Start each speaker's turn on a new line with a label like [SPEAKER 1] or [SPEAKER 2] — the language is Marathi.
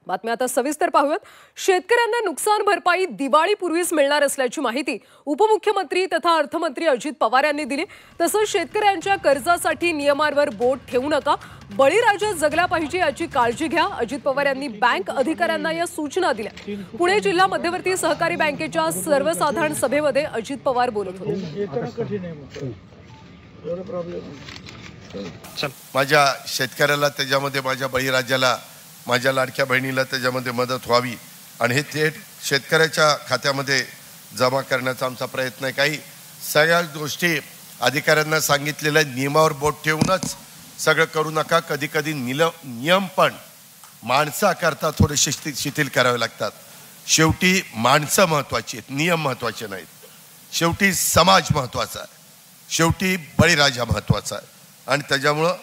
[SPEAKER 1] बातम्या आता सविस्तर पाहूयात। शेतकऱ्यांना नुकसान भरपाई दिवाळीपूर्वीच मिळणार असल्याची माहिती उपमुख्यमंत्री तथा अर्थमंत्री अजित पवार यांनी दिली। तसंच शेतकऱ्यांच्या कर्जासाठी नियमांवर बोट ठेवू नका, बळीराजा जगला पाहिजे याची काळजी घ्या, अजित पवार यांनी बँक अधिकाऱ्यांना या सूचना दिल्या। पुणे जिल्हा मध्यवर्ती सहकारी बँकेच्या सर्वसाधारण सभेमध्ये अजित पवार बोलत होते।
[SPEAKER 2] माझ्या शेतकऱ्याला त्याच्यामध्ये, माझ्या बळीराजाला, माझ्या लाडक्या बहिणीला त्याच्यामध्ये मदत व्हावी आणि हे थेट शेतकऱ्याच्या खात्यामध्ये जमा करण्याचा आमचा प्रयत्न आहे। काही सगळ्या गोष्टी अधिकाऱ्यांना सांगितलेल्या नियमावर बोट ठेवूनच सगळं करू नका। कधी कधी नियम पण माणसाकरता थोडे शिथिल करावे लागतात। शेवटी माणसं महत्वाची आहेत, नियम महत्वाचे नाहीत। शेवटी समाज महत्वाचा आहे, शेवटी बळीराजा महत्वाचा आहे आणि त्याच्यामुळं